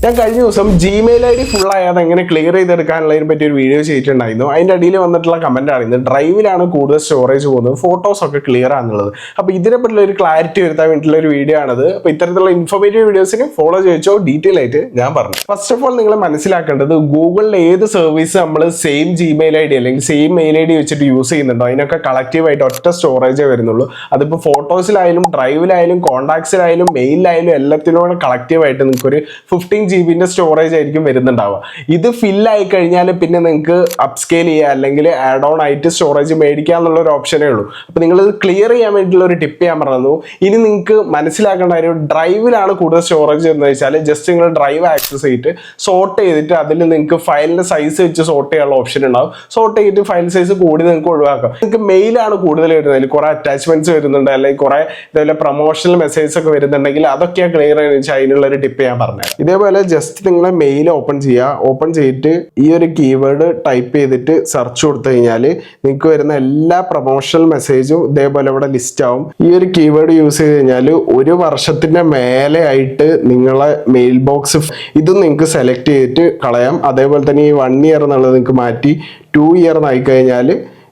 ഞാൻ കഴിഞ്ഞ ദിവസം ജിമെയിൽ ഐ ഡി ഫുൾ ആയാതെ എങ്ങനെ ക്ലിയർ ചെയ്തെടുക്കാനുള്ളതിനെ പറ്റി ഒരു വീഡിയോ ചെയ്തിട്ടുണ്ടായിരുന്നു. അതിൻ്റെ അടിയിൽ വന്നിട്ടുള്ള കമന്റ് ആണ് ഇത് ഡ്രൈവിലാണ് കൂടുതൽ സ്റ്റോറേജ് പോകുന്നത്, ഫോട്ടോസ് ഒക്കെ ക്ലിയർ ആണെന്നുള്ളത്. അപ്പോൾ ഇതിനെ പറ്റിയുള്ള ഒരു ക്ലാരിറ്റി വരുത്താൻ വേണ്ടിയിട്ടുള്ള ഒരു വീഡിയോ ആണത്. അപ്പോൾ ഇത്തരത്തിലുള്ള ഇൻഫോർമേറ്റീവ് വീഡിയോസിന് ഫോളോ ചെയ്യിച്ചോ ഡീറ്റെയിൽ ആയിട്ട് ഞാൻ പറഞ്ഞു. ഫസ്റ്റ് ഓഫ് ഓൾ നിങ്ങൾ മനസ്സിലാക്കേണ്ടത് ഗൂഗിളിൽ ഏത് സർവീസ് നമ്മൾ സെയിം ജിമെയിൽ ഐ ഡി അല്ലെങ്കിൽ സെയിം മെയിൽ ഐ ഡി വെച്ചിട്ട് യൂസ് ചെയ്യുന്നുണ്ടോ അതിനൊക്കെ കളക്റ്റീവായിട്ട് ഒറ്റ സ്റ്റോറേജേ വരുന്നുള്ളൂ. അതിപ്പോൾ ഫോട്ടോസിലായാലും ഡ്രൈവിലായാലും കോൺടാക്ട്സിലായാലും മെയിലായാലും എല്ലാത്തിനോടും കളക്റ്റീവായിട്ട് നിങ്ങൾക്ക് ഒരു 15 GB സ്റ്റോറേജ് ആയിരിക്കും വരുന്നുണ്ടാവുക. ഇത് ഫില്ലായി കഴിഞ്ഞാൽ പിന്നെ നിങ്ങൾക്ക് അപ്സ്കെയിൽ ചെയ്യുക അല്ലെങ്കിൽ ആഡ് ഓൺ ആയിട്ട് സ്റ്റോറേജ് മേടിക്കുക എന്നുള്ള ഒരു ഓപ്ഷനേ ഉള്ളൂ. അപ്പോൾ നിങ്ങളിത് ക്ലിയർ ചെയ്യാൻ വേണ്ടിയിട്ടുള്ള ഒരു ടിപ്പ് ഞാൻ പറഞ്ഞു. ഇനി നിങ്ങൾക്ക് മനസ്സിലാക്കേണ്ട ഒരു ഡ്രൈവിലാണ് കൂടുതൽ സ്റ്റോറേജ് എന്ന് വെച്ചാൽ ജസ്റ്റ് നിങ്ങൾ ഡ്രൈവ് ആക്സസ് ചെയ്തിട്ട് സോർട്ട് ചെയ്തിട്ട് അതിൽ നിങ്ങൾക്ക് ഫയലിൻ്റെ സൈസ് വെച്ച് സോർട്ട് ചെയ്യാനുള്ള ഓപ്ഷൻ ഉണ്ടാവും. സോർട്ട് ചെയ്തിട്ട് ഫയൽ സൈസ് കൂടി നിങ്ങൾക്ക് ഒഴിവാക്കാം. നിങ്ങൾക്ക് മെയിലാണ് കൂടുതൽ വരുന്നത്, അതിൽ കുറേ അറ്റാച്ച്മെന്റ്സ് വരുന്നുണ്ട് അല്ലെങ്കിൽ കുറേ ഇതേപോലെ പ്രൊമോഷണൽ മെസ്സേജസ് ഒക്കെ വരുന്നുണ്ടെങ്കിൽ അതൊക്കെയാണ് ക്ലിയർ ആയെന്ന് വെച്ചാൽ അതിനുള്ള ഒരു ടിപ്പ് ഞാൻ പറഞ്ഞത്. ഇതേപോലെ ജസ്റ്റ് നിങ്ങൾ മെയിൽ ഓപ്പൺ ചെയ്യുക. ഓപ്പൺ ചെയ്തിട്ട് ഈ ഒരു കീവേഡ് ടൈപ്പ് ചെയ്തിട്ട് സെർച്ച് കൊടുത്തു കഴിഞ്ഞാൽ നിങ്ങൾക്ക് വരുന്ന എല്ലാ പ്രൊമോഷണൽ മെസ്സേജും ഇതേപോലെ ഇവിടെ ലിസ്റ്റ് ആവും. ഈ ഒരു കീവേഡ് യൂസ് ചെയ്ത് കഴിഞ്ഞാൽ ഒരു വർഷത്തിന്റെ മേലെ ആയിട്ട് നിങ്ങളെ മെയിൽ ബോക്സ് ഇതും നിങ്ങൾക്ക് സെലക്ട് ചെയ്തിട്ട് കളയാം. അതേപോലെ തന്നെ ഈ 1 year എന്നുള്ളത് നിങ്ങൾക്ക് മാറ്റി 2 year ആയി കഴിഞ്ഞാൽ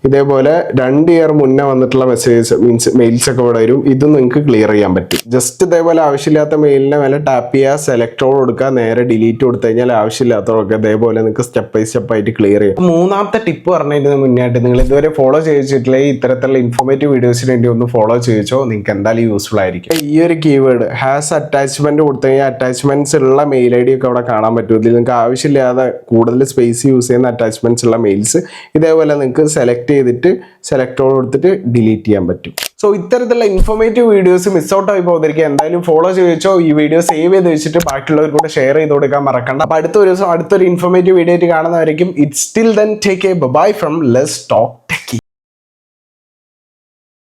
ഇതേപോലെ 2 year മുന്നേ വന്നിട്ടുള്ള മെസ്സേജസ് മീൻസ് മെയിൽസ് ഒക്കെ ഇവിടെ വരും. ഇതും നിങ്ങൾക്ക് ക്ലിയർ ചെയ്യാൻ പറ്റും. ജസ്റ്റ് ഇതേപോലെ ആവശ്യമില്ലാത്ത മെയിലിനെ മേലെ ടാപ്പ് ചെയ്യുക, സെലക്ട് ഓൾ കൊടുക്കുക, നേരെ ഡിലീറ്റ് കൊടുത്തു കഴിഞ്ഞാൽ ആവശ്യമില്ലാത്തതൊക്കെ ഇതേപോലെ നിങ്ങൾക്ക് സ്റ്റെപ്പ് ബൈ സ്റ്റെപ്പ് ആയിട്ട് ക്ലിയർ ചെയ്യും. മൂന്നാമത്തെ ടിപ്പ് പറഞ്ഞതിന് മുന്നായിട്ട് നിങ്ങൾ ഇതുവരെ ഫോളോ ചെയ്തിട്ടില്ലേ ഇത്തരത്തിലുള്ള ഇൻഫോർമേറ്റീവ് വീഡിയോസിന് വേണ്ടി ഒന്ന് ഫോളോ ചെയ്യിച്ചോ, നിങ്ങൾക്ക് എന്തായാലും യൂസ്ഫുൾ ആയിരിക്കും. ഈ ഒരു കീവേഡ് ഹാസ് അറ്റാച്ച്മെന്റ് കൊടുത്തു കഴിഞ്ഞാൽ അറ്റാച്ച്മെന്റ്സ് ഉള്ള മെയിൽ ഐ ഡി ഒക്കെ അവിടെ കാണാൻ പറ്റും. ഇതിൽ നിങ്ങൾക്ക് ആവശ്യമില്ലാതെ കൂടുതൽ സ്പേസ് യൂസ് ചെയ്യുന്ന അറ്റാച്ച്മെന്റ്സ് ഉള്ള മെയിൽസ് ഇതേപോലെ നിങ്ങൾക്ക് സെലക്ട് ചെയ്തിട്ട് സെലക്ട് ഓൾ കൊടുത്തിട്ട് ഡിലീറ്റ് ചെയ്യാൻ പറ്റും. സോ ഇത്തരത്തിലുള്ള ഇൻഫോർമേറ്റീവ് വീഡിയോസ് മിസ് ഔട്ട് ആയി പോകാതിരിക്കുക എന്തായാലും ഫോളോ ചെയ്യിച്ചോ. ഈ വീഡിയോ സേവ് ചെയ്ത് വെച്ചിട്ട് ബാക്കിയുള്ളവർ കൂടെ ഷെയർ ചെയ്ത് കൊടുക്കാൻ മറക്കണ്ട. അപ്പോൾ അടുത്തൊരു ഇൻഫോർമേറ്റീവ് വീഡിയോ ആയിട്ട് കാണുന്നവരായിരിക്കും. It's still then take a bye from let's talk.